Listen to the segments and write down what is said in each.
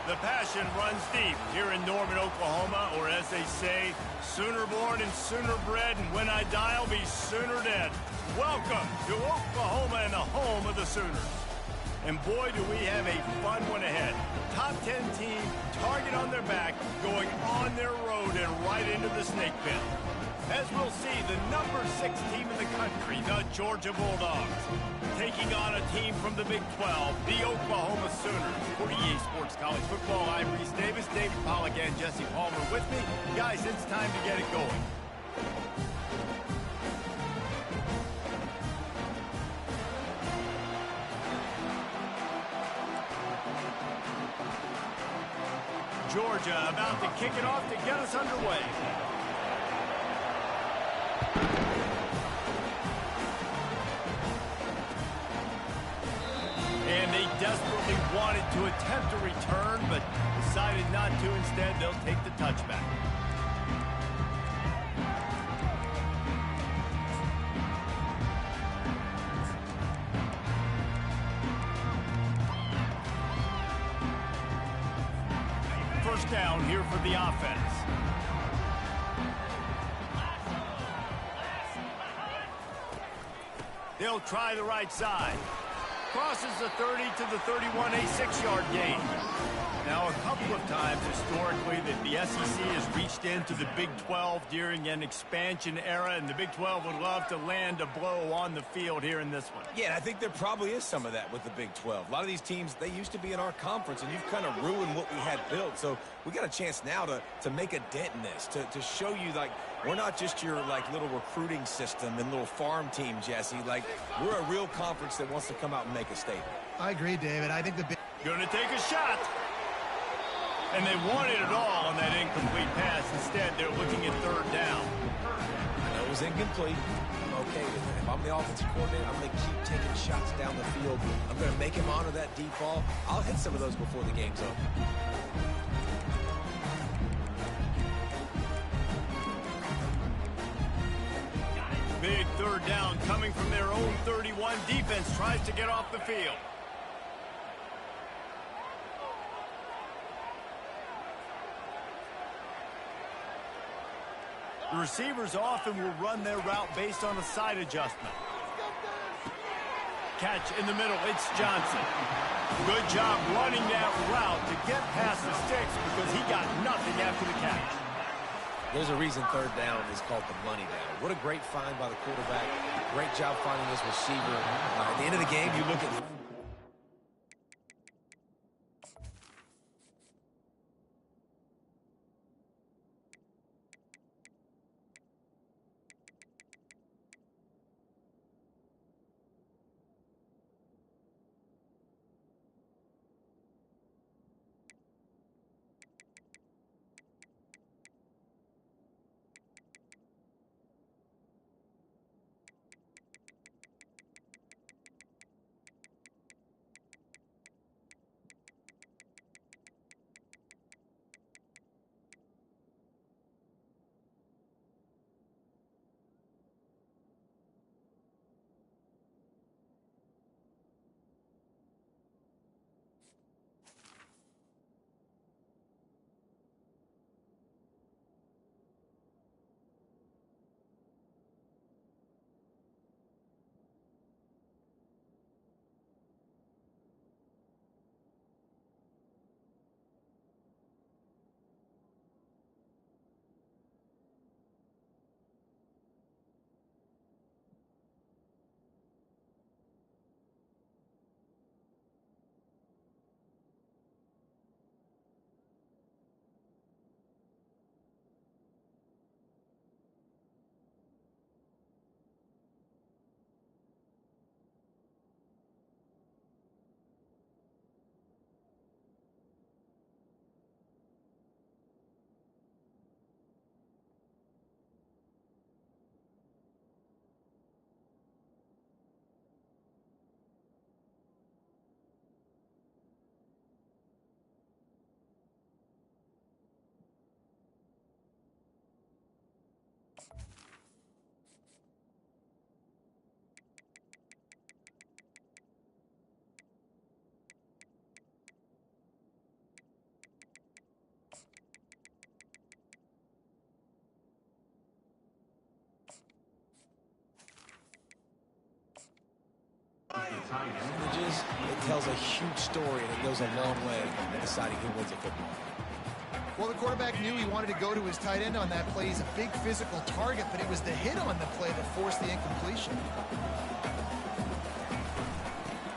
The passion runs deep here in Norman, Oklahoma, or as they say, sooner born and sooner bred, and when I die, I'll be sooner dead. Welcome to Oklahoma and the home of the Sooners. And boy, do we have a fun one ahead. Top 10 team, target on their back, going on their road and right into the snake pit. As we'll see, the number 6 team in the country, the Georgia Bulldogs, taking on a team from the Big 12, the Oklahoma Sooners. For EA Sports College Football, I'm Reese Davis, David Pollack, and Jesse Palmer with me. Guys, it's time to get it going. Georgia about to kick it off to get us underway. And they desperately wanted to attempt a return, but decided not to. Instead, they'll take the touchback. First down here for the offense. They'll try the right side. Crosses the 30 to the 31, a 6-yard gain. Now, a couple of times historically that the SEC has reached into the Big 12 during an expansion era, and the Big 12 would love to land a blow on the field here in this one. Yeah, I think there probably is some of that with the Big 12. A lot of these teams, they used to be in our conference, and you've kind of ruined what we had built. So we got a chance now to make a dent in this, to show you, like, we're not just your, like, little recruiting system and little farm team, Jesse. Like, we're a real conference that wants to come out and make a statement. I agree, David. I think the big... Going to take a shot. And they wanted it all on that incomplete pass. Instead, they're looking at third down. I know it was incomplete. I'm okay with it. If I'm the offensive coordinator, I'm going to keep taking shots down the field. I'm going to make him honor that deep ball. I'll hit some of those before the game's over. Big third down coming from their own 31. Defense tries to get off the field. The receivers often will run their route based on a side adjustment. Catch in the middle, it's Johnson. Good job running that route to get past the sticks because he got nothing after the catch. There's a reason third down is called the money down. What a great find by the quarterback. Great job finding this receiver. At the end of the game, you look at... tells a huge story, and it goes a long way in deciding who wins a football. Well, the quarterback knew he wanted to go to his tight end on that play. He's a big physical target, but it was the hit on the play that forced the incompletion.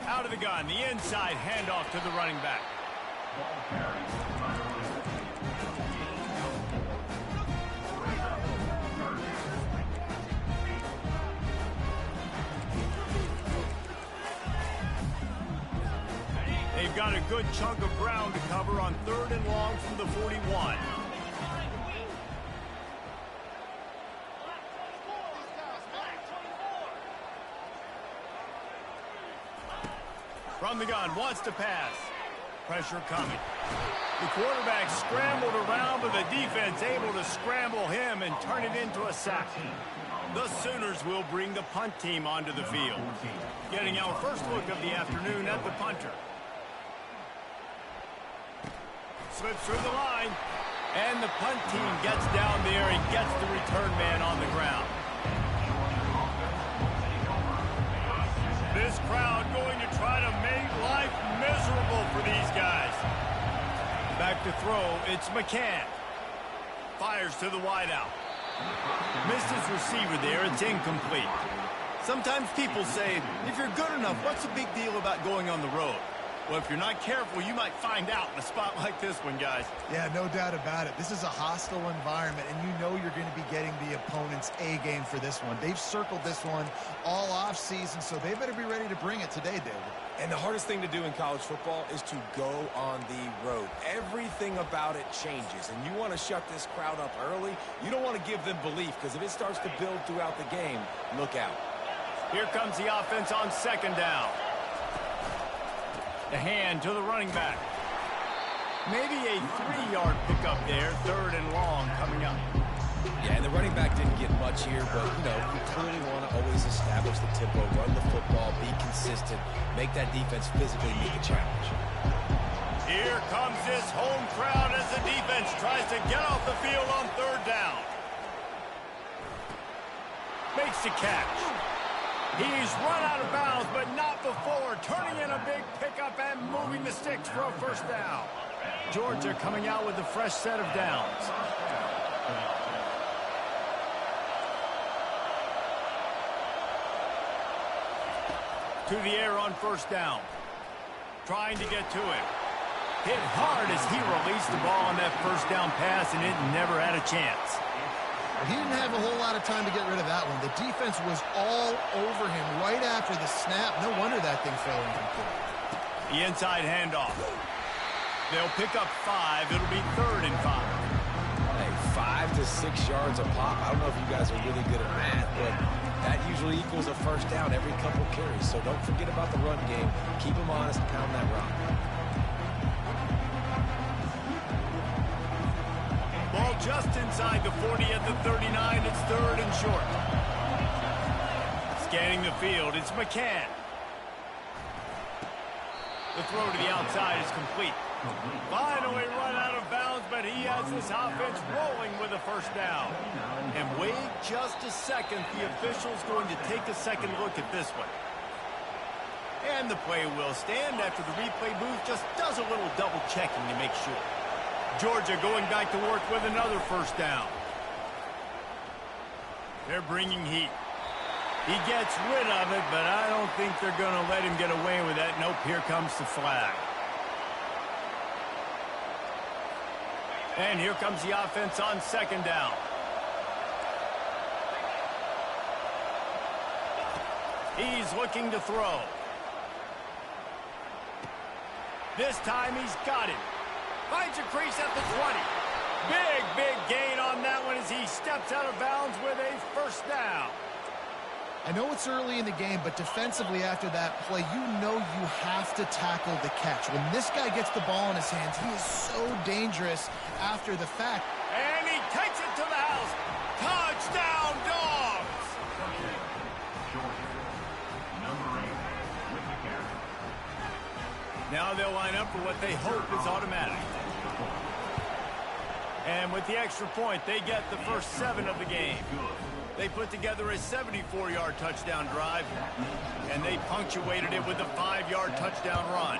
Out of the gun, the inside handoff to the running back. They've got a good chunk of ground to cover on 3rd and long from the 41. From the gun, wants to pass. Pressure coming. The quarterback scrambled around, but the defense able to scramble him and turn it into a sack. The Sooners will bring the punt team onto the field. Getting our first look of the afternoon at the punter. Slips through the line, and the punt team gets down there and gets the return man on the ground. This crowd going to try to make life miserable for these guys. Back to throw, it's McCann. Fires to the wideout. Missed his receiver there, it's incomplete. Sometimes people say, if you're good enough, what's the big deal about going on the road? Well, if you're not careful, you might find out in a spot like this one, guys. Yeah, no doubt about it. This is a hostile environment, and you know you're going to be getting the opponent's A-game for this one. They've circled this one all off-season, so they better be ready to bring it today, David. And the hardest thing to do in college football is to go on the road. Everything about it changes, and you want to shut this crowd up early. You don't want to give them belief, because if it starts to build throughout the game, look out. Here comes the offense on 2nd down. The hand to the running back. Maybe a 3-yard pickup there, 3rd and long coming up. Yeah, and the running back didn't get much here, but, you know, you clearly want to always establish the tempo, run the football, be consistent, make that defense physically meet the challenge. Here comes this home crowd as the defense tries to get off the field on 3rd down. Makes the catch. He's run out of bounds, but not before turning in a big pickup and moving the sticks for a 1st down. Georgia coming out with a fresh set of downs. To the air on 1st down. Trying to get to him. Hit hard as he released the ball on that 1st down pass, and it never had a chance. He didn't have a whole lot of time to get rid of that one. The defense was all over him right after the snap. No wonder that thing fell incomplete. The inside handoff. They'll pick up 5. It'll be 3rd and 5. Hey, 5 to 6 yards a pop. I don't know if you guys are really good at math, but that usually equals a 1st down every couple carries. So don't forget about the run game. Keep them honest, pound that rock. Ball just inside the 40 at the 39. It's 3rd and short. Scanning the field, it's McCann. The throw to the outside is complete. Finally run out of bounds, but he has this offense rolling with a 1st down. And wait just a second, the official's going to take a second look at this one. And the play will stand after the replay booth just does a little double checking to make sure. Georgia going back to work with another 1st down. They're bringing heat. He gets rid of it, but I don't think they're going to let him get away with that. Nope, here comes the flag. And here comes the offense on 2nd down. He's looking to throw. This time he's got it. Finds a crease at the 20. Big gain on that one as he steps out of bounds with a 1st down. I know it's early in the game, but defensively after that play, you know you have to tackle the catch. When this guy gets the ball in his hands, he is so dangerous after the fact. And he takes it to the house. Touchdown, Dogs! Now they'll line up for what they hope is automatic. And with the extra point, they get the first 7 of the game. They put together a 74-yard touchdown drive, and they punctuated it with a 5-yard touchdown run.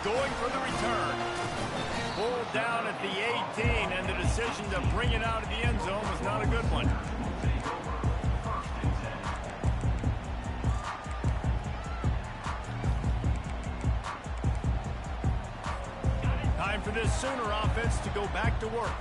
Going for the return. Pulled down at the 18, and the decision to bring it out of the end zone was not a good one. Time for this Sooner offense to go back to work.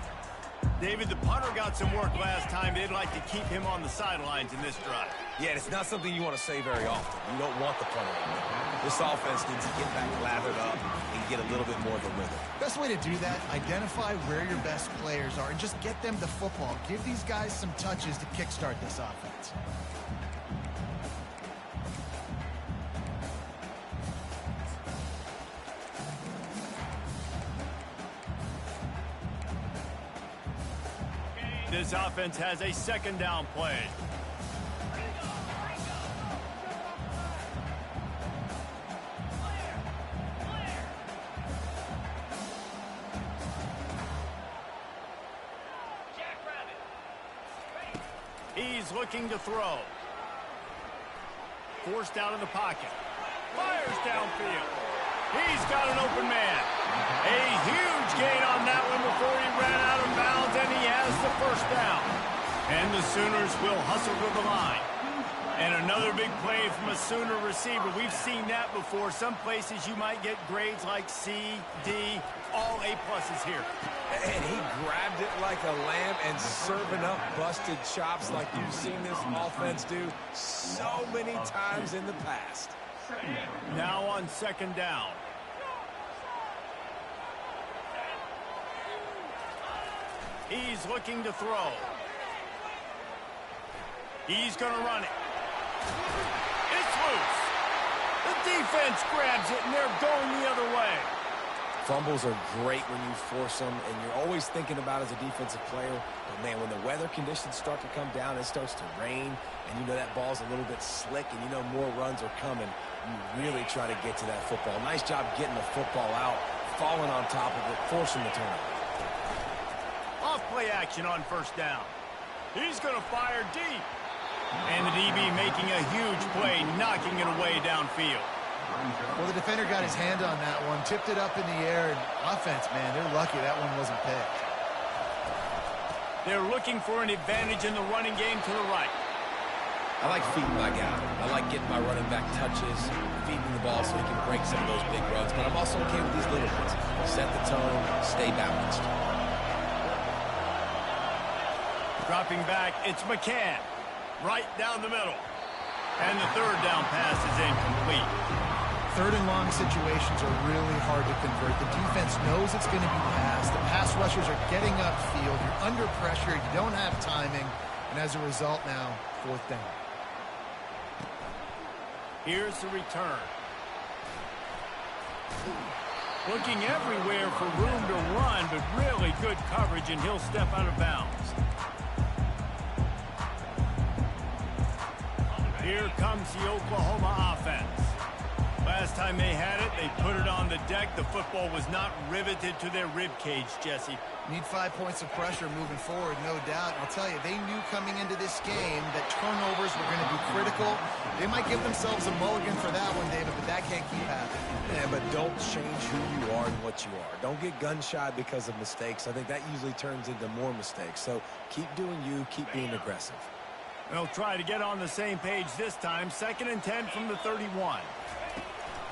David, the punter got some work last time. They'd like to keep him on the sidelines in this drive. Yeah, it's not something you want to say very often. You don't want the punter in there. This offense needs to get back lathered up and get a little bit more of a rhythm. Best way to do that, identify where your best players are and just get them the football. Give these guys some touches to kickstart this offense. This offense has a second down play. He's looking to throw. Forced out of the pocket. Fires downfield. He's got an open man. A huge gain on that one before he ran out of bounds, and he has the first down. And the Sooners will hustle to the line. And another big play from a Sooner receiver. We've seen that before. Some places you might get grades like C, D, all A-pluses here. And he grabbed it like a lamb and serving up busted chops like you've seen this offense do so many times in the past. Now on second down. He's looking to throw. He's going to run it. It's loose. The defense grabs it, and they're going the other way. Fumbles are great when you force them, and you're always thinking about as a defensive player, but man, when the weather conditions start to come down, it starts to rain, and you know that ball's a little bit slick, and you know more runs are coming, you really try to get to that football. Nice job getting the football out, falling on top of it, forcing the turnover. Off play action on first down. He's going to fire deep. And the DB making a huge play, knocking it away downfield. Well, the defender got his hand on that one, tipped it up in the air, and offense, man, they're lucky that one wasn't picked. They're looking for an advantage in the running game to the right. I like feeding my guy. I like getting my running back touches, feeding the ball so he can break some of those big runs, but I'm also okay with these little ones. Set the tone, stay balanced. Dropping back, it's McCann. Right down the middle. And the third down pass is incomplete. Third and long situations are really hard to convert. The defense knows it's going to be passed. The pass rushers are getting upfield. You're under pressure. You don't have timing. And as a result now, fourth down. Here's the return. Looking everywhere for room to run, but really good coverage, and he'll step out of bounds. Here comes the Oklahoma offense. Last time they had it, they put it on the deck. The football was not riveted to their rib cage, Jesse. Need 5 points of pressure moving forward, no doubt. I'll tell you, they knew coming into this game that turnovers were going to be critical. They might give themselves a mulligan for that one, David, but that can't keep happening. Yeah, but don't change who you are and what you are. Don't get gun-shy because of mistakes. I think that usually turns into more mistakes. So keep doing you, keep being aggressive. They'll try to get on the same page this time. 2nd and 10 from the 31.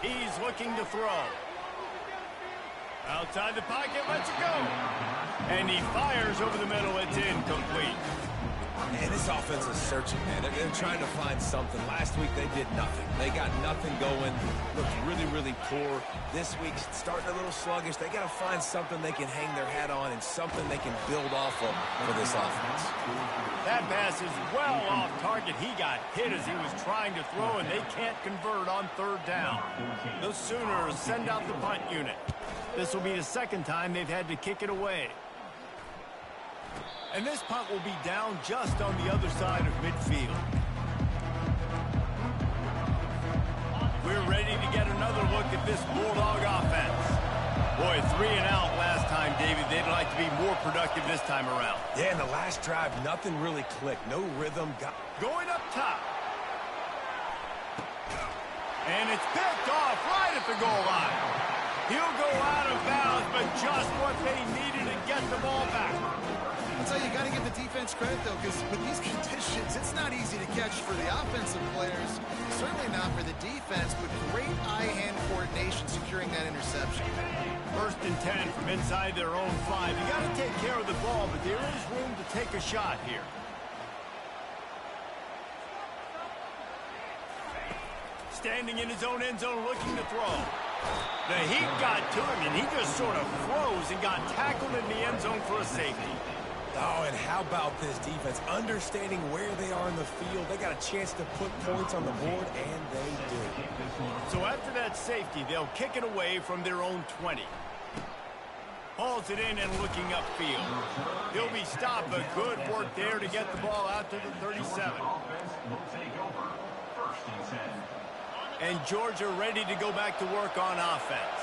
He's looking to throw. Outside the pocket, lets it go. And he fires over the middle. It's incomplete. Man, this offense is searching, man. They're trying to find something. Last week, they did nothing. They got nothing going. Looked really, really poor. This week, starting a little sluggish. They got to find something they can hang their hat on and something they can build off of for this offense. That pass is well off target. He got hit as he was trying to throw, and they can't convert on third down. The Sooners send out the punt unit. This will be the second time they've had to kick it away. And this punt will be down just on the other side of midfield. We're ready to get another look at this Bulldog offense. Boy, 3 and out last time, David. They'd like to be more productive this time around. Yeah, in the last drive, nothing really clicked. No rhythm. Going up top. And it's picked off right at the goal line. He'll go out of bounds, but just what they needed to get the ball back. I'll tell you got to give the defense credit, though, because with these conditions, it's not easy to catch for the offensive players. Certainly not for the defense, but great eye-hand coordination securing that interception. 1st and 10 from inside their own 5. You got to take care of the ball, but there is room to take a shot here. Standing in his own end zone looking to throw. The heat got to him, and he just sort of froze and got tackled in the end zone for a safety. Oh, and how about this defense? Understanding where they are in the field. They got a chance to put points on the board, and they do. So after that safety, they'll kick it away from their own 20. Hauls it in and looking upfield. He'll be stopped, but good work there to get the ball out to the 37. And Georgia ready to go back to work on offense.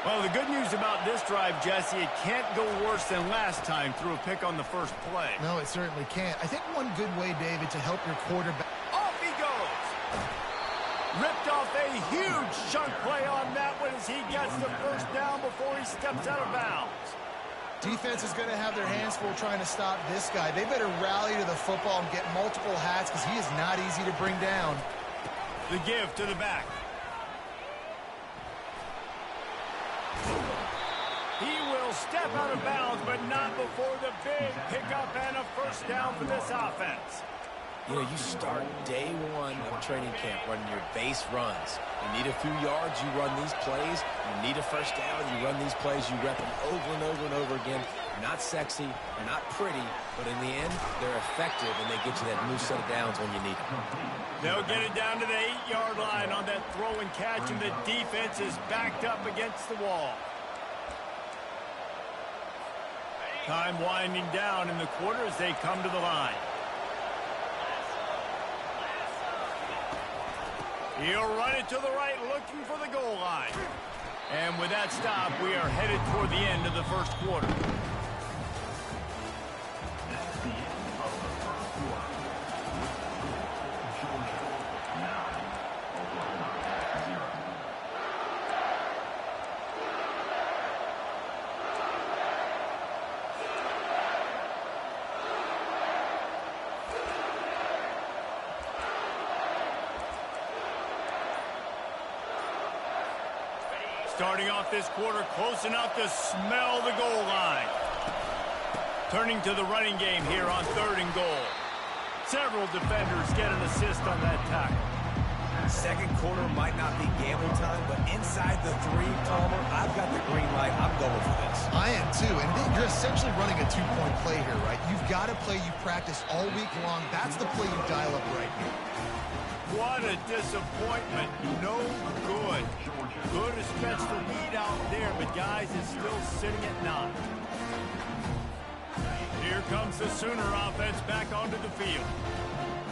Well, the good news about this drive, Jesse, it can't go worse than last time through a pick on the first play. No, it certainly can't. I think one good way, David, to help your quarterback. Off he goes. Ripped off a huge chunk play on that one as he gets the first down before he steps out of bounds. Defense is going to have their hands full trying to stop this guy. They better rally to the football and get multiple hats because he is not easy to bring down. The give to the back. He will step out of bounds, but not before the big pickup and a first down for this offense. You know, you start day one of training camp running your base runs. You need a few yards, you run these plays. You need a first down, you run these plays. You rep them over and over and over again. They're not sexy, they're not pretty, but in the end, they're effective, and they get you that new set of downs when you need them. They'll get it down to the 8-yard line on that throw and catch, and the defense is backed up against the wall. Time winding down in the quarter as they come to the line. He'll run it to the right, looking for the goal line. And with that stop, we are headed toward the end of the first quarter. Starting off this quarter close enough to smell the goal line. Turning to the running game here on 3rd and goal. Several defenders get an assist on that tackle. Second quarter might not be gamble time, but inside the 3, Palmer, I've got the green light. I'm going for this. I am too, and you're essentially running a 2-point play here, right? You've got a play you practice all week long. That's the play you dial up right here. What a disappointment. No good. Could have stretched the lead out there, but guys, it's still sitting at 9. Here comes the Sooner offense back onto the field.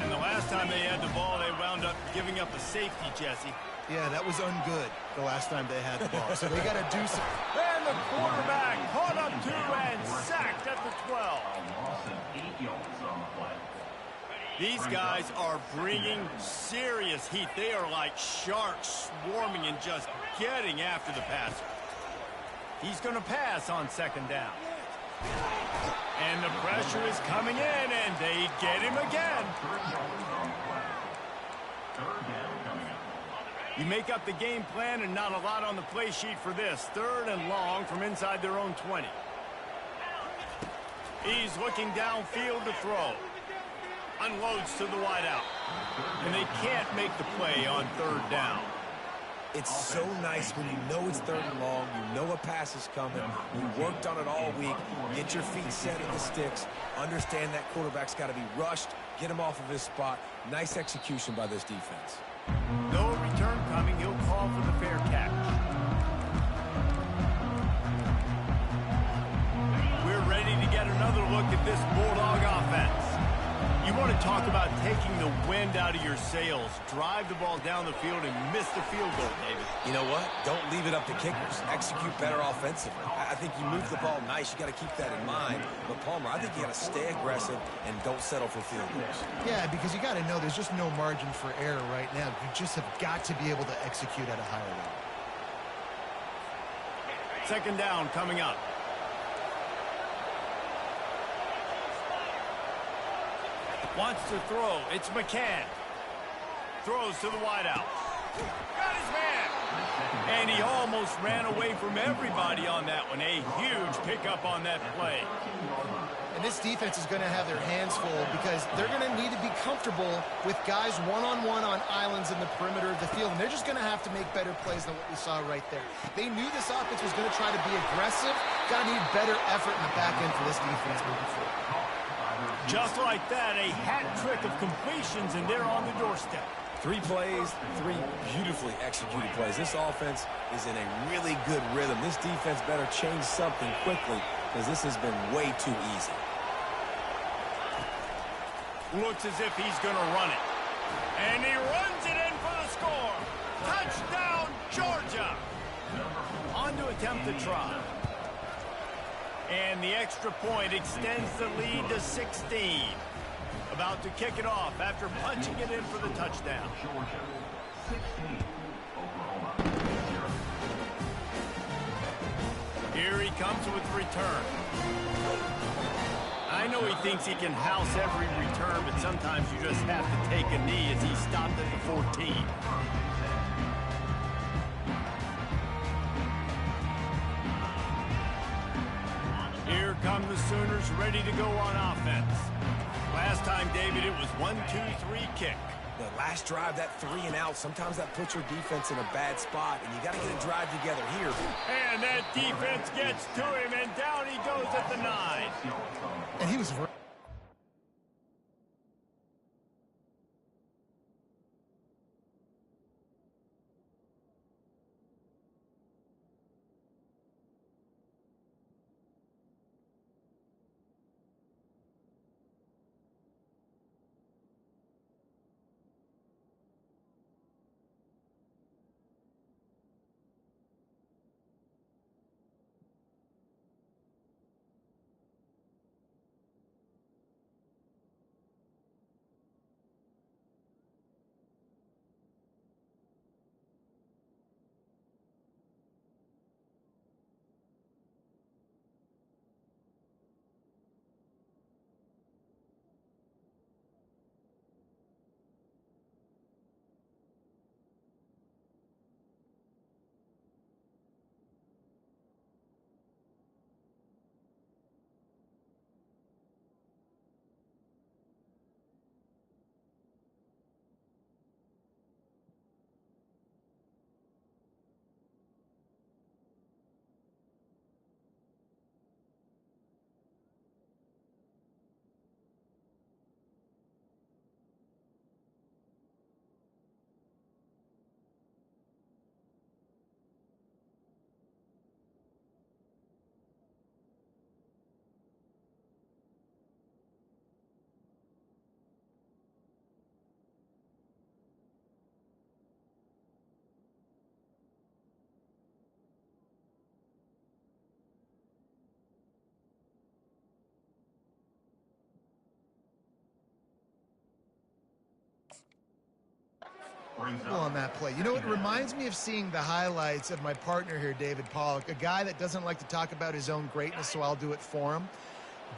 And the last time they had the ball, they wound up giving up a safety, Jesse. Yeah, that was ungood the last time they had the ball. So they got to do some. And the quarterback caught up to and sacked at the 12. These guys are bringing serious heat. They are like sharks swarming and just getting after the passer. He's going to pass on 2nd down. And the pressure is coming in, and they get him again. You make up the game plan and not a lot on the play sheet for this. 3rd and long from inside their own 20. He's looking downfield to throw. Unloads to the wideout. And they can't make the play on 3rd down. It's so nice when you know it's 3rd and long, you know a pass is coming, you worked on it all week, get your feet set in the sticks, understand that quarterback's got to be rushed, get him off of his spot. Nice execution by this defense. No return coming. He'll call for the fair catch. We're ready to get another look at this Bulldog offense. You want to talk about taking the wind out of your sails. Drive the ball down the field and miss the field goal, David. You know what? Don't leave it up to kickers. Execute better offensively. I think you move the ball nice. You got to keep that in mind. But, Palmer, I think you got to stay aggressive and don't settle for field goals. Yeah, because you got to know there's just no margin for error right now. You just have got to be able to execute at a higher level. Second down coming up. Wants to throw. It's McCann. Throws to the wideout. Got his man. And he almost ran away from everybody on that one. A huge pickup on that play. And this defense is going to have their hands full because they're going to need to be comfortable with guys one-on-one on islands in the perimeter of the field. And they're just going to have to make better plays than what we saw right there. They knew this offense was going to try to be aggressive. Got to need better effort in the back end for this defense moving forward. Just like that, a hat trick of completions, and they're on the doorstep. 3 plays, 3 beautifully executed plays. This offense is in a really good rhythm. This defense better change something quickly because this has been way too easy. Looks as if he's going to run it. And he runs it in for the score. Touchdown, Georgia. On to attempt the try. And the extra point extends the lead to 16. About to kick it off after punching it in for the touchdown. Georgia, 16, Oklahoma, 0. Here he comes with the return. I know he thinks he can house every return, but sometimes you just have to take a knee as he stopped at the 14. Here come the Sooners ready to go on offense. Last time, David, it was 1-2-3 kick. The last drive, that 3 and out, sometimes that puts your defense in a bad spot, and you got to get a drive together here. And that defense gets to him, and down he goes at the 9. And he was... on that play. You know, it reminds me of seeing the highlights of my partner here, David Pollock, a guy that doesn't like to talk about his own greatness, so I'll do it for him.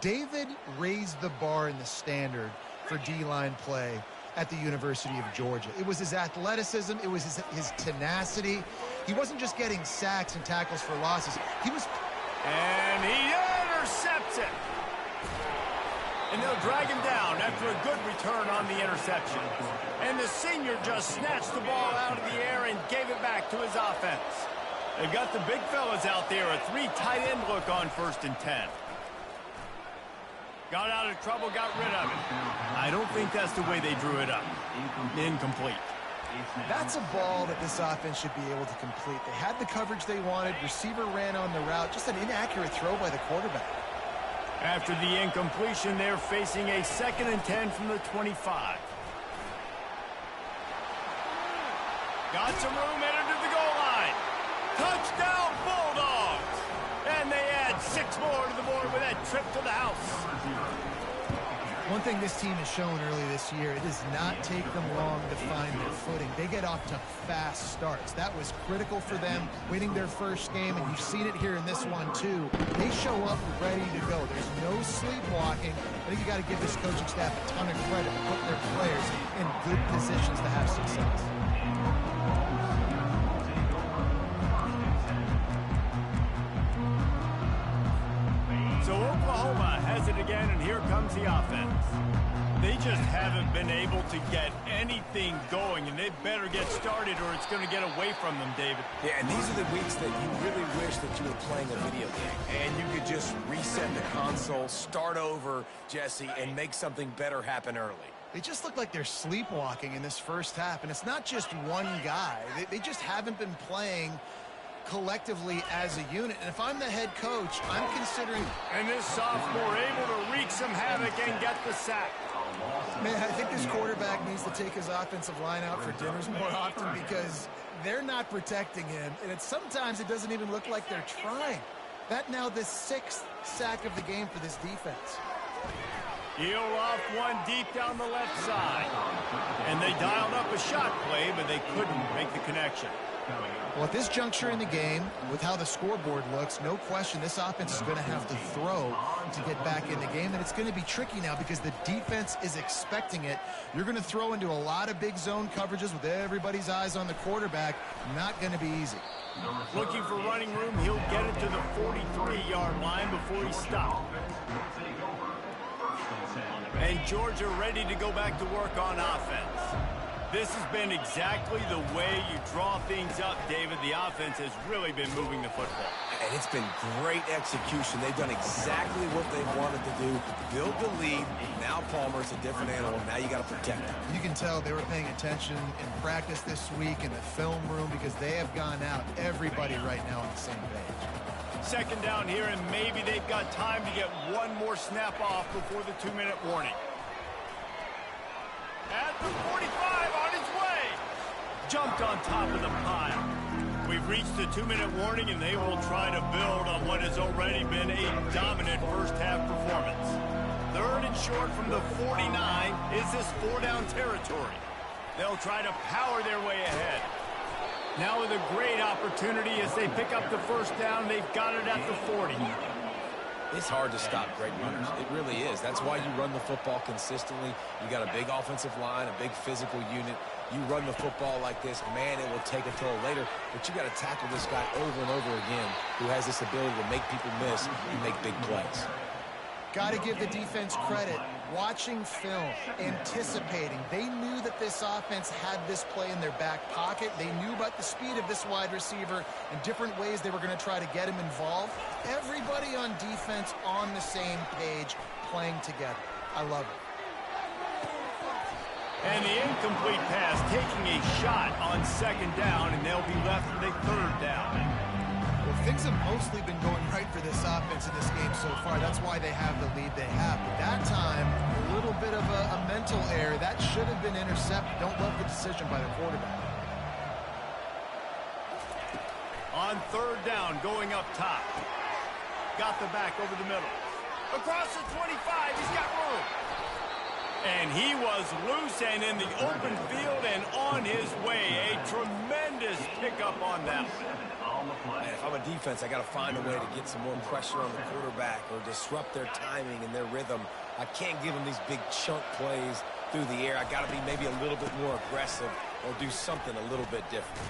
David raised the bar in the standard for D-line play at the University of Georgia. It was his athleticism. It was his tenacity. He wasn't just getting sacks and tackles for losses. He was... And he intercepts it. And they'll drag him down after a good return on the interception. And the senior just snatched the ball out of the air and gave it back to his offense. They've got the big fellas out there, a 3 tight end look on 1st and 10. Got out of trouble, got rid of it. I don't think that's the way they drew it up. Incomplete. That's a ball that this offense should be able to complete. They had the coverage they wanted. Receiver ran on the route. Just an inaccurate throw by the quarterback. After the incompletion, they're facing a 2nd and 10 from the 25. Got some room, headed to the goal line. Touchdown, Bulldogs! And they add 6 more to the board with that trip to the house. One thing this team has shown early this year, it does not take them long to find their footing. They get off to fast starts. That was critical for them, winning their first game, and you've seen it here in this one too. They show up ready to go. There's no sleepwalking. I think you got to give this coaching staff a ton of credit for putting their players in good positions to have success. So Oklahoma has it again, and here comes the offense. They just haven't been able to get anything going, and they better get started or it's going to get away from them, David. Yeah, and these are the weeks that you really wish that you were playing a video game and you could just reset the console, start over, Jesse, and make something better happen early. They just look like they're sleepwalking in this first half, and it's not just one guy. They just haven't been playing collectively as a unit. And if I'm the head coach, I'm considering... And this sophomore able to wreak some havoc and get the sack. Man, I think this quarterback needs to take his offensive line out for dinners more often because they're not protecting him. And sometimes it doesn't even look like they're trying. That now the 6th sack of the game for this defense. Heel off one deep down the left side. And they dialed up a shot play, but they couldn't make the connection. Well, at this juncture in the game, with how the scoreboard looks, no question this offense is going to have to throw to get back in the game, and it's going to be tricky now because the defense is expecting it. You're going to throw into a lot of big zone coverages with everybody's eyes on the quarterback. Not going to be easy. Looking for running room, he'll get it to the 43-yard line before he stopped. And Georgia ready to go back to work on offense. This has been exactly the way you draw things up, David. The offense has really been moving the football. And it's been great execution. They've done exactly what they wanted to do. Build the lead. Now Palmer's a different animal. Now you got to protect him. You can tell they were paying attention in practice this week in the film room because they have gone out, everybody right now on the same page. 2nd down here, and maybe they've got time to get one more snap off before the 2-minute warning. At the 45, on his way. Jumped on top of the pile. We've reached the 2-minute warning, and they will try to build on what has already been a dominant first-half performance. 3rd and short from the 49. Is this 4-down territory? They'll try to power their way ahead. Now with a great opportunity as they pick up the 1st down, they've got it at the 40. It's hard to stop great runners. It really is. That's why you run the football consistently. You got a big offensive line, a big physical unit. You run the football like this, man, it will take a toll later. But you got to tackle this guy over and over again who has this ability to make people miss and make big plays. Got to give the defense credit. Watching film, anticipating. They knew that this offense had this play in their back pocket. They knew about the speed of this wide receiver and different ways they were going to try to get him involved. Everybody on defense on the same page, playing together. I love it. And the incomplete pass taking a shot on 2nd down, and they'll be left with a 3rd down. Well, things have mostly been going right for this offense in this game so far. That's why they have the lead they have. But that time, a little bit of a mental error. That should have been intercepted. Don't love the decision by the quarterback. On 3rd down, going up top. Got the back over the middle. Across the 25, he's got room. And he was loose and in the open field and on his way. A tremendous pickup on that one. Man, if I'm a defense, I got to find a way to get some more pressure on the quarterback or disrupt their timing and their rhythm. I can't give them these big chunk plays through the air. I got to be maybe a little bit more aggressive or do something a little bit different.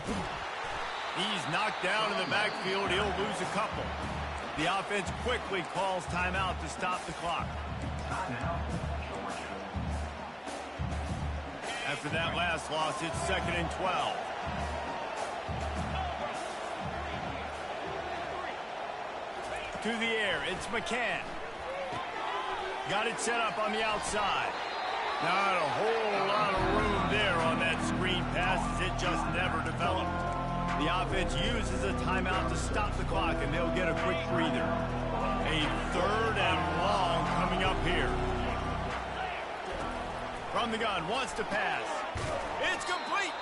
He's knocked down in the backfield. He'll lose a couple. The offense quickly calls timeout to stop the clock. After that last loss, it's 2nd and 12. To the air, it's McCann. Got it set up on the outside. Not a whole lot of room there on that screen pass as it just never developed. The offense uses a timeout to stop the clock, and they'll get a quick breather. A 3rd and long From the gun, wants to pass. It's complete.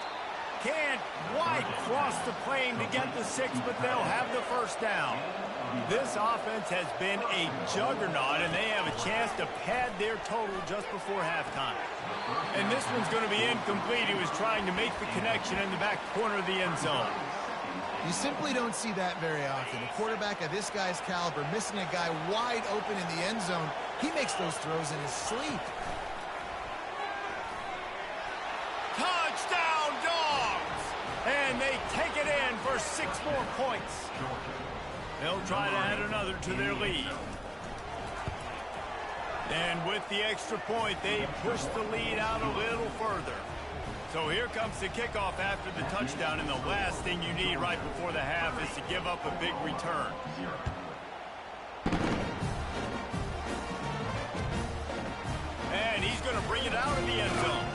Can't quite cross the plane to get the 6, but they'll have the first down. This offense has been a juggernaut, and they have a chance to pad their total just before halftime. And this one's going to be incomplete. He was trying to make the connection in the back corner of the end zone. You simply don't see that very often. A quarterback of this guy's caliber missing a guy wide open in the end zone. He makes those throws in his sleep. Touchdown, Dogs! And they take it in for 6 more points. They'll try to add another to their lead. And with the extra point, they push the lead out a little further. So here comes the kickoff after the touchdown, and the last thing you need right before the half is to give up a big return. And he's going to bring it out of the end zone.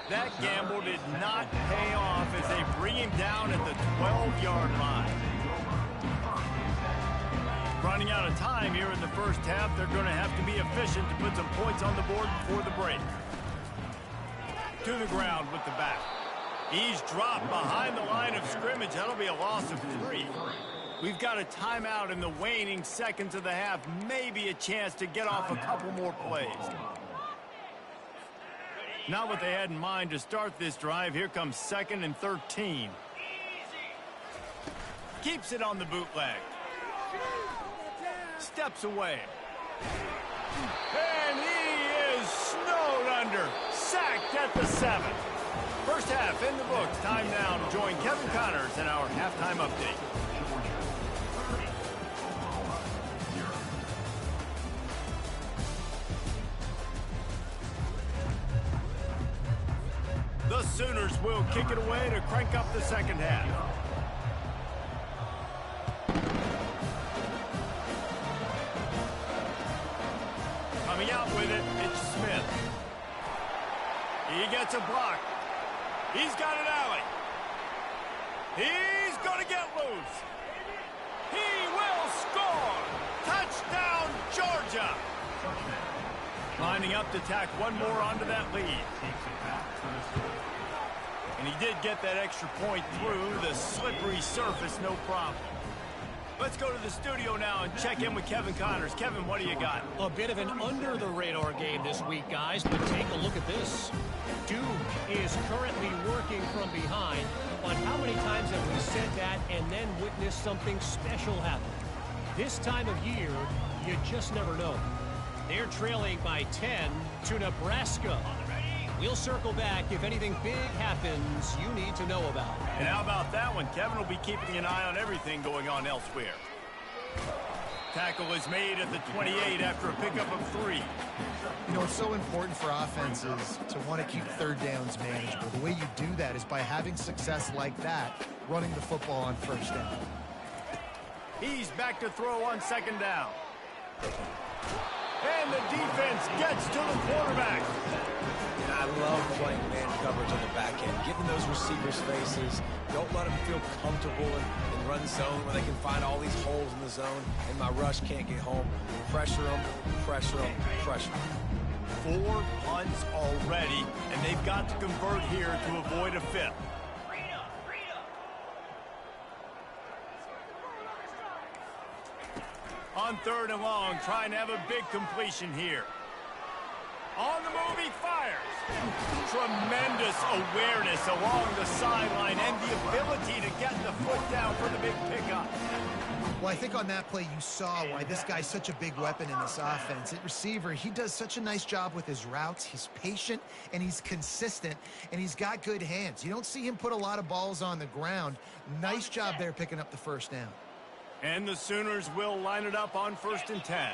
That gamble did not pay off as they bring him down at the 12-yard line. Running out of time here in the first half, they're going to have to be efficient to put some points on the board before the break. To the ground with the back. He's dropped behind the line of scrimmage. That'll be a loss of 3. We've got a timeout in the waning seconds of the half. Maybe a chance to get off a couple more plays. Not what they had in mind to start this drive. Here comes 2nd and 13. Keeps it on the bootleg. Steps away. And he is snowed under. Sacked at the 7. First half in the books. Time now to join Kevin Connors in our halftime update. The Sooners will kick it away to crank up the second half. Coming out with it, it's Smith. He gets a block. He's got an alley. He's going to get loose. He will score. Touchdown, Georgia. Lining up to tack one more onto that lead. And he did get that extra point through the slippery surface, no problem. Let's go to the studio now and check in with Kevin Connors. Kevin, what do you got? A bit of an under-the-radar game this week, guys, but take a look at this. Duke is currently working from behind, but how many times have we said that and then witnessed something special happen? This time of year, you just never know. They're trailing by 10 to Nebraska. We'll circle back if anything big happens you need to know about. And how about that one? Kevin will be keeping an eye on everything going on elsewhere. Tackle is made at the 28 after a pickup of 3. You know, it's so important for offenses to want to keep third downs manageable. The way you do that is by having success like that, running the football on first down. He's back to throw on second down. And the defense gets to the quarterback. I love playing man coverage on the back end, getting those receivers' faces. Don't let them feel comfortable in run zone where they can find all these holes in the zone, and my rush can't get home. Pressure them, pressure them, pressure them. 4 punts already, and they've got to convert here to avoid a 5th. On 3rd and long, trying to have a big completion here. On the move, he fires. Tremendous awareness along the sideline and the ability to get the foot down for the big pickup. Well, I think on that play you saw why this guy's such a big weapon in this offense. At receiver, he does such a nice job with his routes. He's patient, and he's consistent, and he's got good hands. You don't see him put a lot of balls on the ground. Nice job there picking up the first down. And the Sooners will line it up on 1st and 10.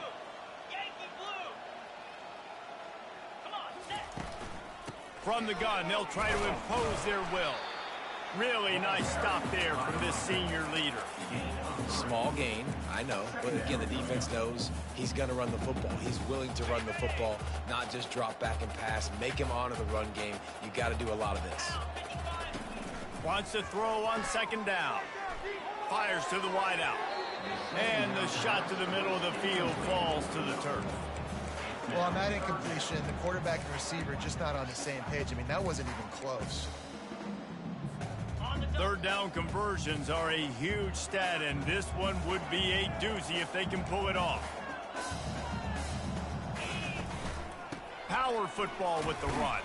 From the gun, they'll try to impose their will. Really nice stop there from this senior leader. Small gain, I know, but again, the defense knows he's going to run the football. He's willing to run the football, not just drop back and pass, make him honor the run game. You got to do a lot of this. Wants to throw on 2nd down. Fires to the wideout. And the shot to the middle of the field falls to the turf. Well, on that incompletion, the quarterback and receiver just not on the same page. I mean, that wasn't even close. Third down conversions are a huge stat, and this one would be a doozy if they can pull it off. Power football with the run.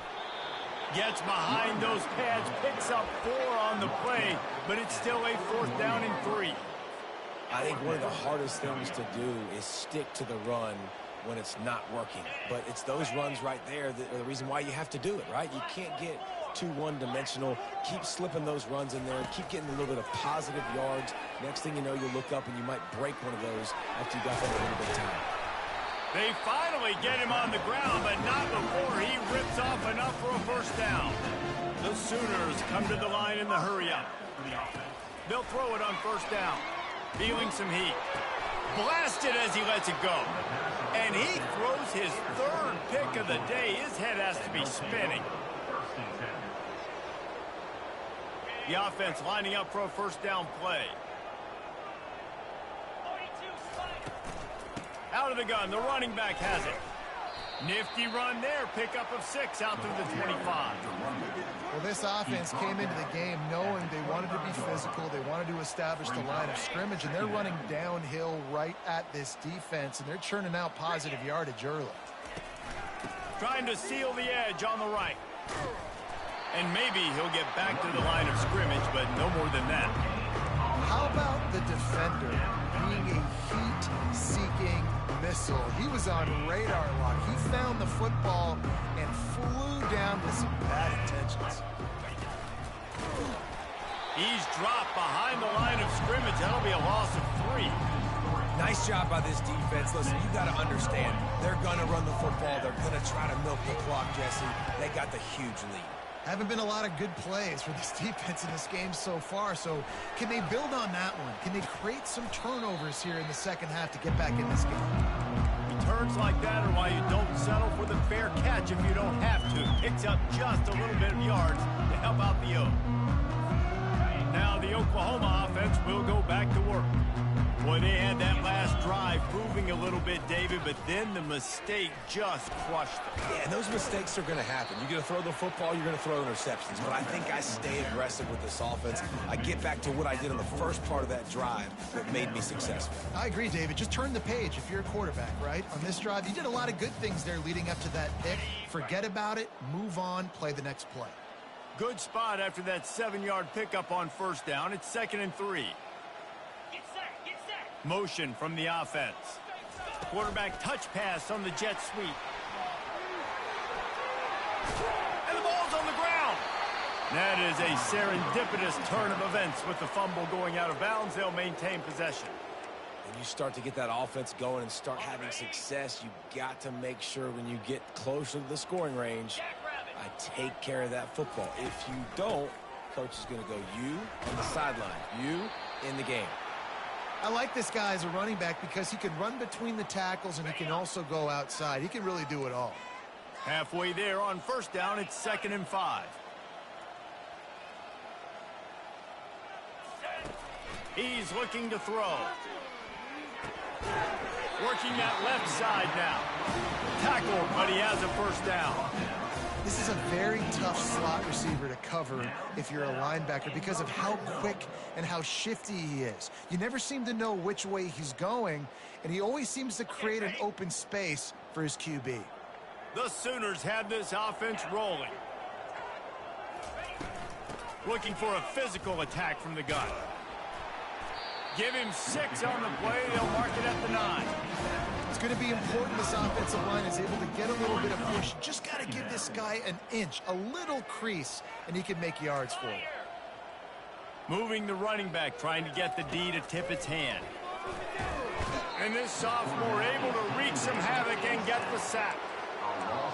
Gets behind those pads, picks up 4 on the play, but it's still a 4th down and 3. I think one of the hardest things to do is stick to the run when it's not working. But it's those runs right there that are the reason why you have to do it, right? You can't get too one-dimensional. Keep slipping those runs in there. Keep getting a little bit of positive yards. Next thing you know, you look up and you might break one of those after you got that a little bit of time. They finally get him on the ground, but not before he rips off enough for a 1st down. The Sooners come to the line in the hurry-up. They'll throw it on 1st down. Feeling some heat. Blasted as he lets it go. And he throws his 3rd pick of the day. His head has to be spinning. The offense lining up for a 1st down play. Out of the gun, the running back has it. Nifty run there, pickup of 6 out through the 25. Well, this offense came into the game knowing they wanted to be physical, they wanted to establish the line of scrimmage, and they're running downhill right at this defense, and they're churning out positive yardage early. Trying to seal the edge on the right. And maybe he'll get back to the line of scrimmage, but no more than that. How about the defender being a heat-seeking missile? He was on radar lock. He found the football and flew down with some bad intentions. He's dropped behind the line of scrimmage. That'll be a loss of 3. Nice job by this defense. Listen, you got to understand, they're going to run the football. They're going to try to milk the clock, Jesse. They got the huge lead. Haven't been a lot of good plays for this defense in this game so far, so can they build on that one? Can they create some turnovers here in the second half to get back in this game? Returns like that are why you don't settle for the fair catch if you don't have to. Picks up just a little bit of yards to help out the Oak. Now the Oklahoma offense will go back to work. Boy, they had that last drive moving a little bit, David, but then the mistake just crushed them. Yeah, and those mistakes are going to happen. You're going to throw the football, you're going to throw interceptions. But I think I stay aggressive with this offense. I get back to what I did on the first part of that drive that made me successful. I agree, David. Just turn the page if you're a quarterback, right? On this drive, you did a lot of good things there leading up to that pick. Forget about it, move on, play the next play. Good spot after that 7-yard pickup on 1st down. It's 2nd and 3. Motion from the offense. Quarterback touch pass on the jet sweep. And the ball's on the ground. That is a serendipitous turn of events with the fumble going out of bounds. They'll maintain possession. When you start to get that offense going and start having success, you got to make sure when you get closer to the scoring range, I take care of that football. If you don't, coach is going to go you on the sideline, you in the game. I like this guy as a running back because he can run between the tackles and he can also go outside. He can really do it all. Halfway there on 1st down, it's 2nd and 5. He's looking to throw. Working that left side now. Tackled, but he has a 1st down. This is a very tough slot receiver to cover if you're a linebacker because of how quick and how shifty he is. You never seem to know which way he's going, and he always seems to create an open space for his QB. The Sooners have this offense rolling. Looking for a physical attack from the gun. Give him 6 on the play. They'll mark it at the 9. It's going to be important this offensive line is able to get a little bit of push. Just got to give this guy an inch, a little crease, and he can make yards for it. Moving the running back, trying to get the D to tip its hand. And this sophomore able to wreak some havoc and get the sack.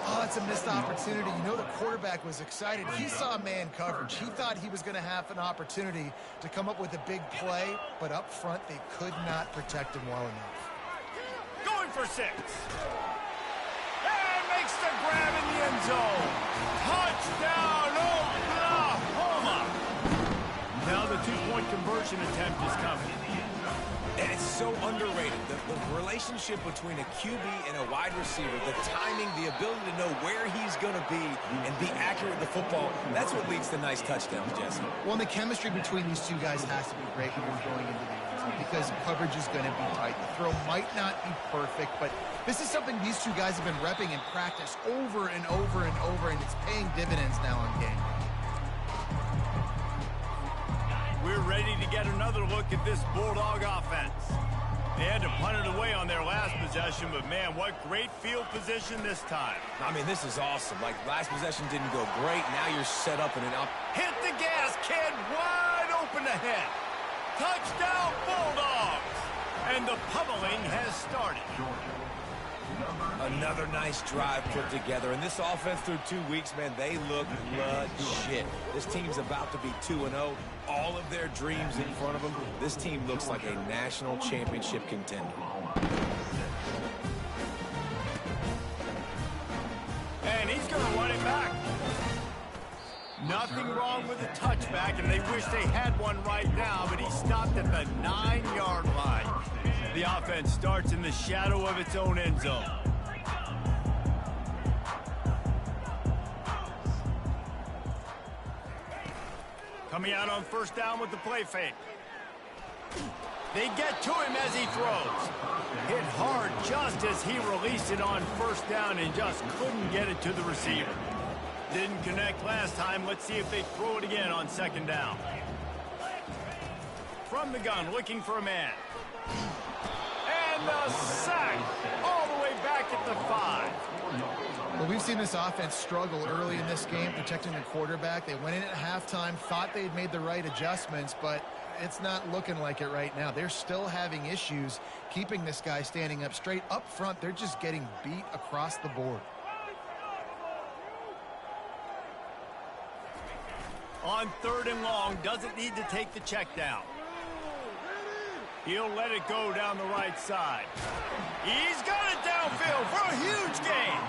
Oh, it's a missed opportunity. You know the quarterback was excited. He saw man coverage. He thought he was going to have an opportunity to come up with a big play, but up front they could not protect him well enough. Going for 6. And makes the grab in the end zone. Touchdown, Oklahoma. Now the 2-point conversion attempt is coming. And it's so underrated. The relationship between a QB and a wide receiver, the timing, the ability to know where he's going to be and be accurate with the football, that's what leads to nice touchdowns, Jesse. Well, and the chemistry between these two guys has to be great when you're going into the end zone because coverage is going to be tight. The throw might not be perfect, but this is something these two guys have been repping in practice over and over and over, and it's paying dividends now on game. We're ready to get another look at this Bulldog offense. They had to punt it away on their last possession, but man, what great field position this time. I mean, this is awesome. Like, last possession didn't go great. Now you're set up in an up. Hit the gas, kid. Wide open ahead. Touchdown, Bulldogs. And the pummeling has started. Another nice drive put together. And this offense through 2 weeks, man, they look legit. This team's about to be 2-0. All of their dreams in front of them. This team looks like a national championship contender. And he's going to run it back. Nothing wrong with the touchback, and they wish they had one right now, but he stopped at the 9-yard line. The offense starts in the shadow of its own end zone. Coming out on first down with the play fake. They get to him as he throws. Hit hard just as he released it on first down and just couldn't get it to the receiver. Didn't connect last time. Let's see if they throw it again on second down. From the gun, looking for a man. And the sack all the way back at the 5. Well, we've seen this offense struggle early in this game protecting the quarterback. They went in at halftime, thought they had made the right adjustments, but it's not looking like it right now. They're still having issues keeping this guy standing up straight. Up front, they're just getting beat across the board. On third and long, doesn't need to take the check down. He'll let it go down the right side. He's got it downfield for a huge gain.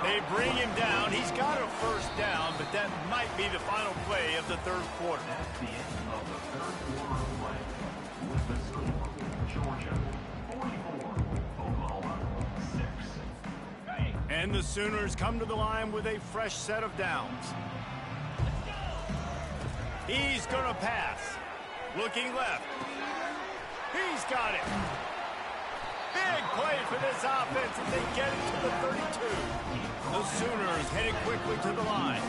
They bring him down. He's got a first down, but that might be the final play of the third quarter. That's the end of the third quarter of play. With the score, Georgia 44, Oklahoma 6. And the Sooners come to the line with a fresh set of downs. He's going to pass. Looking left. He's got it. Big play for this offense as they get it to the 32. The Sooners headed quickly to the line.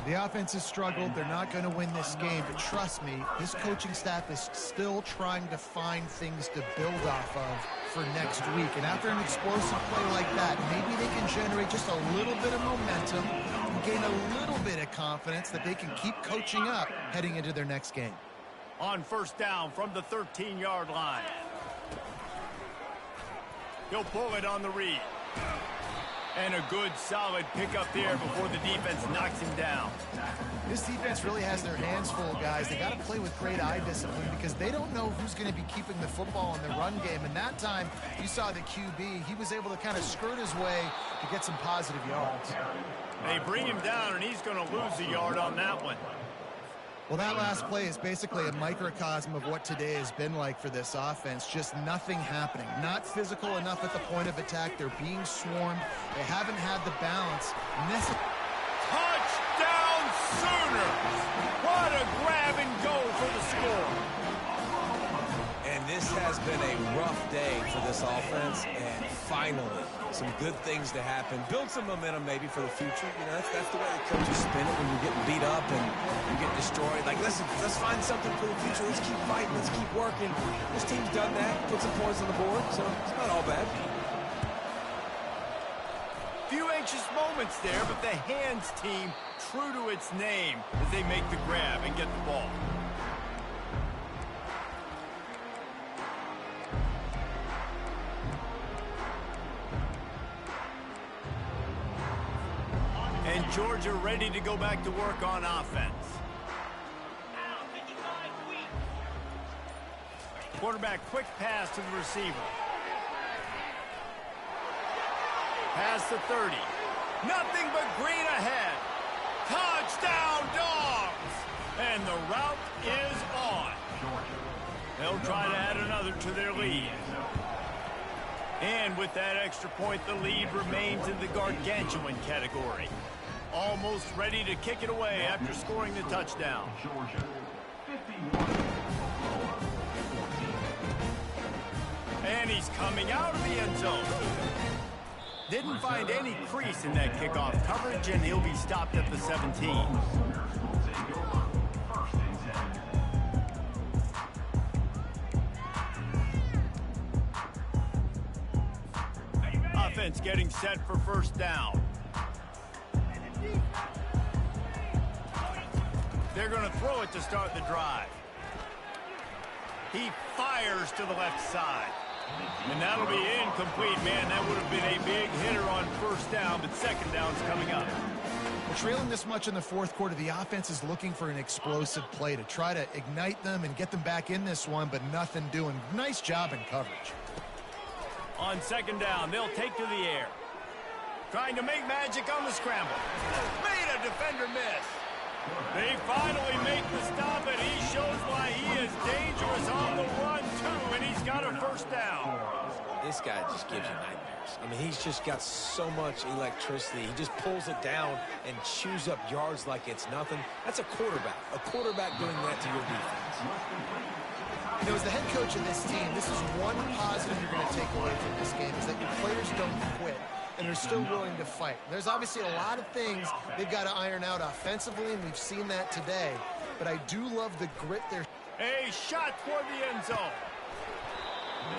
The offense has struggled. They're not going to win this game, but trust me, this coaching staff is still trying to find things to build off of for next week. And after an explosive play like that, maybe they can generate just a little bit of momentum and gain a little bit of confidence that they can keep coaching up heading into their next game. On first down from the 13-yard line. He'll pull it on the read. And a good, solid pickup there before the defense knocks him down. This defense really has their hands full, guys. They got to play with great eye discipline because they don't know who's going to be keeping the football in the run game. And that time, you saw the QB. He was able to kind of skirt his way to get some positive yards. They bring him down, and he's going to lose a yard on that one. Well, that last play is basically a microcosm of what today has been like for this offense. Just nothing happening. Not physical enough at the point of attack. They're being swarmed. They haven't had the balance. Touchdown Sooners! What a grab and go for the score. And this has been a rough day for this offense, and finally, some good things to happen. Build some momentum maybe for the future. You know, that's the way the coaches spin it when you're getting beat up and you get destroyed. Like, listen, let's find something for the future. Let's keep fighting. Let's keep working. This team's done that. Put some points on the board, so it's not all bad. Few anxious moments there, but the hands team true to its name as they make the grab and get the ball. And Georgia ready to go back to work on offense. Quarterback quick pass to the receiver. Past the 30. Nothing but green ahead. Touchdown Dogs! And the route is on. They'll try to add another to their lead. And with that extra point, the lead remains in the gargantuan category. Almost ready to kick it away after scoring the touchdown. Georgia, 51. And he's coming out of the end zone. Didn't find any crease in that kickoff coverage, and he'll be stopped at the 17. Offense getting set for first down. They're going to throw it to start the drive. He fires to the left side. And that'll be incomplete, man. That would have been a big hitter on first down, but second down's coming up. Well, trailing this much in the fourth quarter, the offense is looking for an explosive play to try to ignite them and get them back in this one, but nothing doing. Nice job in coverage. On second down, they'll take to the air. Trying to make magic on the scramble. Made a defender miss. They finally make the stop, and he shows why he is dangerous on the run, too, and he's got a first down. This guy just gives you nightmares. I mean, he's just got so much electricity. He just pulls it down and chews up yards like it's nothing. That's a quarterback. A quarterback doing that to your defense. You know, as the head coach of this team, this is one positive you're going to take away from this game, is that your players don't quit and they're still willing to fight. There's obviously a lot of things they've got to iron out offensively, and we've seen that today. But I do love the grit there. A shot toward the end zone.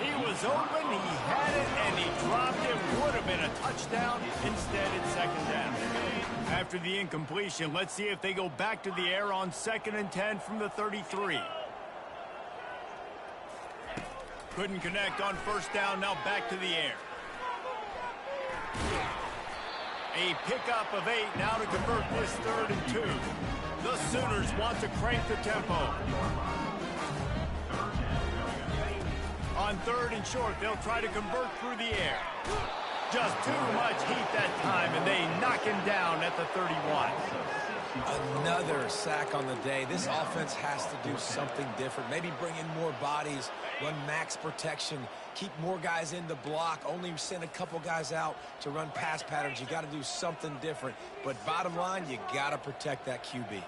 He was open, he had it, and he dropped it. Would have been a touchdown. Instead, it's second down. After the incompletion, let's see if they go back to the air on 2nd and 10 from the 33. Couldn't connect on first down, now back to the air. A pickup of 8 now to convert this 3rd and 2. The Sooners want to crank the tempo. On 3rd and short, they'll try to convert through the air. Just too much heat that time, and they knock him down at the 31. Another sack on the day. This offense has to do something different. Maybe bring in more bodies, run max protection, keep more guys in the block, only send a couple guys out to run pass patterns. You got to do something different. But bottom line, you got to protect that QB.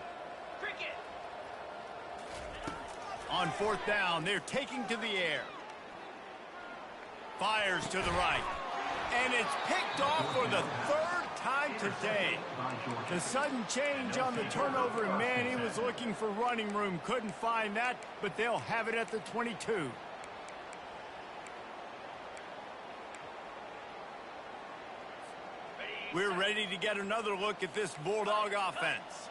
On 4th down, they're taking to the air. Fires to the right. And it's picked off for the 3rd time today. The sudden change on the turnover, and man, he was looking for running room. Couldn't find that, but they'll have it at the 22. We're ready to get another look at this Bulldog offense.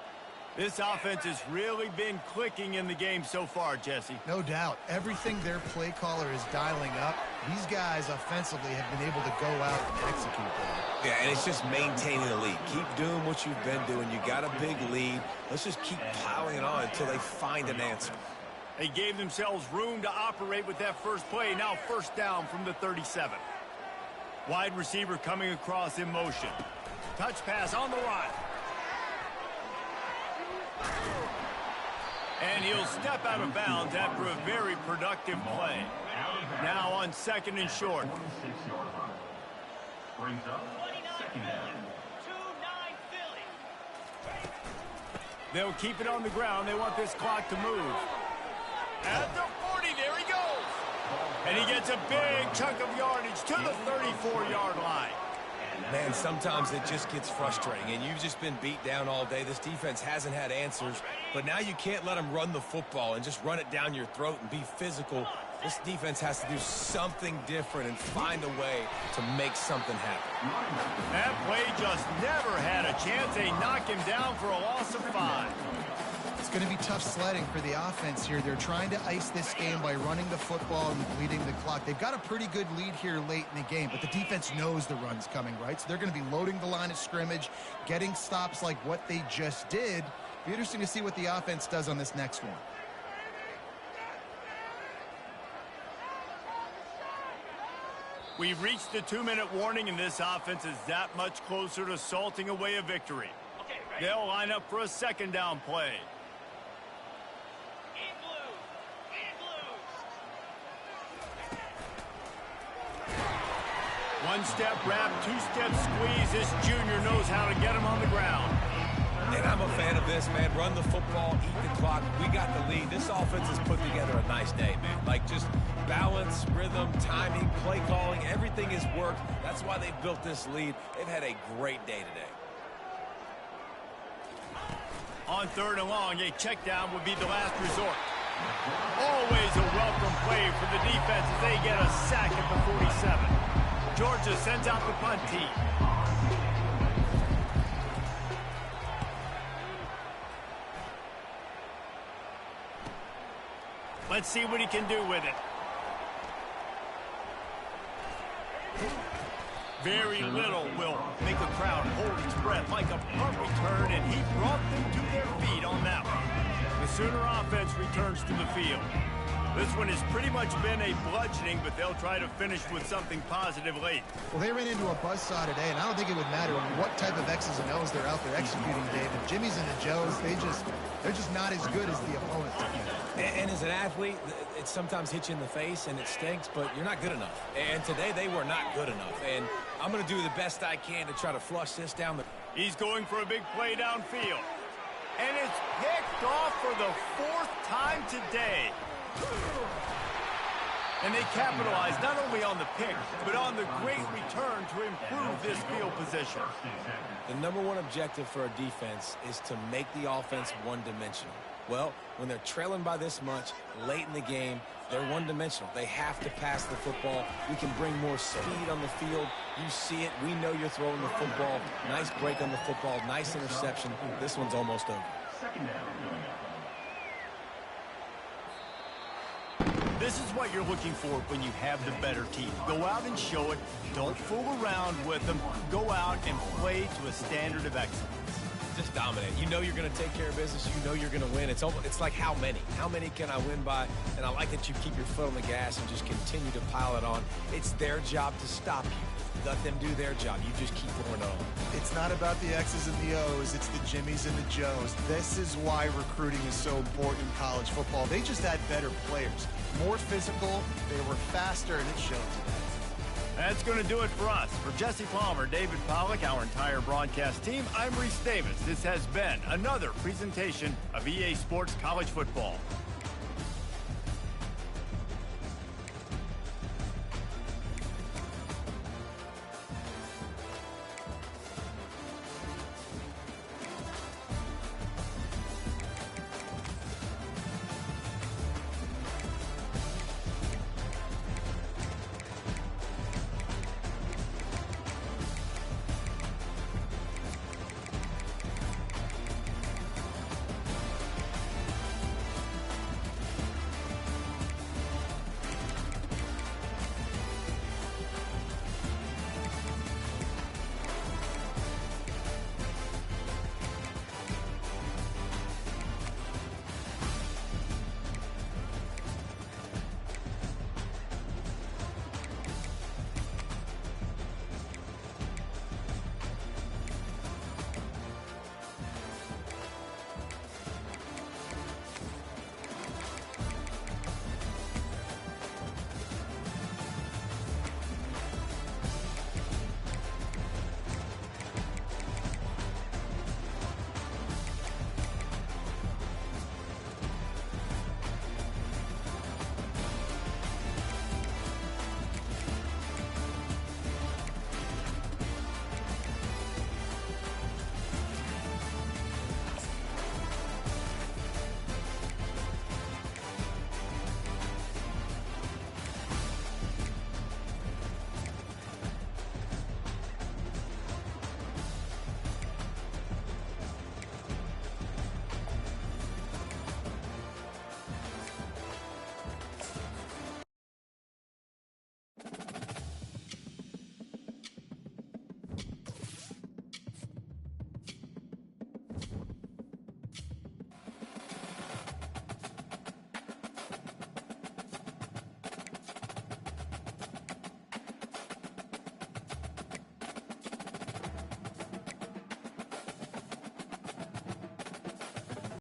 This offense has really been clicking in the game so far, Jesse. No doubt. Everything their play caller is dialing up, these guys offensively have been able to go out and execute that. Yeah, and it's just maintaining the lead. Keep doing what you've been doing. You got a big lead. Let's just keep piling it on until they find an answer. They gave themselves room to operate with that first play. Now first down from the 37. Wide receiver coming across in motion. Touch pass on the run. And he'll step out of bounds after a very productive play. Now on 2nd and short. Brings up 2nd down. They'll keep it on the ground. They want this clock to move. At the 40, there he goes. And he gets a big chunk of yardage to the 34-yard line. Man, sometimes it just gets frustrating, and you've just been beat down all day. This defense hasn't had answers, but now you can't let them run the football and just run it down your throat and be physical. This defense has to do something different and find a way to make something happen. That play just never had a chance. They knock him down for a loss of 5. It's going to be tough sledding for the offense here. They're trying to ice this game by running the football and bleeding the clock. They've got a pretty good lead here late in the game, but the defense knows the run's coming, right? So they're going to be loading the line of scrimmage, getting stops like what they just did. It'll be interesting to see what the offense does on this next one. We've reached the 2-minute warning, and this offense is that much closer to salting away a victory. They'll line up for a 2nd down play. One-step wrap, two-step squeeze. This junior knows how to get him on the ground. And I'm a fan of this, man. Run the football, eat the clock. We got the lead. This offense has put together a nice day, man. Like, just balance, rhythm, timing, play calling, everything has worked. That's why they've built this lead. They've had a great day today. On 3rd and long, a check down would be the last resort. Always a welcome play for the defense as they get a sack at the 47. Georgia sends out the punt team. Let's see what he can do with it. Very little will make a crowd hold its breath like a punt return, and he brought them to their feet on that one. The Sooner offense returns to the field. This one has pretty much been a bludgeoning, but they'll try to finish with something positive late. Well, they ran into a buzzsaw today, and I don't think it would matter what type of X's and O's they're out there executing, Dave. The Jimmys and the Joes, they're just not as good as the opponent. And as an athlete, it sometimes hits you in the face and it stinks, but you're not good enough. And today they were not good enough. And I'm going to do the best I can to try to flush this down the... He's going for a big play downfield. And it's picked off for the 4th time today. And they capitalize not only on the pick, but on the great return to improve this field position. The #1 objective for a defense is to make the offense one-dimensional. Well, when they're trailing by this much late in the game, they're one-dimensional. They have to pass the football. We can bring more speed on the field. You see it. We know you're throwing the football. Nice break on the football. Nice interception. This one's almost over. This is what you're looking for when you have the better team. Go out and show it. Don't fool around with them. Go out and play to a standard of excellence. Just dominate. You know you're going to take care of business. You know you're going to win. It's like how many? How many can I win by? And I like that you keep your foot on the gas and just continue to pile it on. It's their job to stop you. Let them do their job. You just keep pouring it on. It's not about the X's and the O's. It's the Jimmys and the Joes. This is why recruiting is so important in college football. They just had better players. More physical. They were faster, and it showed today. That's going to do it for us. For Jesse Palmer, David Pollack, our entire broadcast team, I'm Reese Davis. This has been another presentation of EA Sports College Football.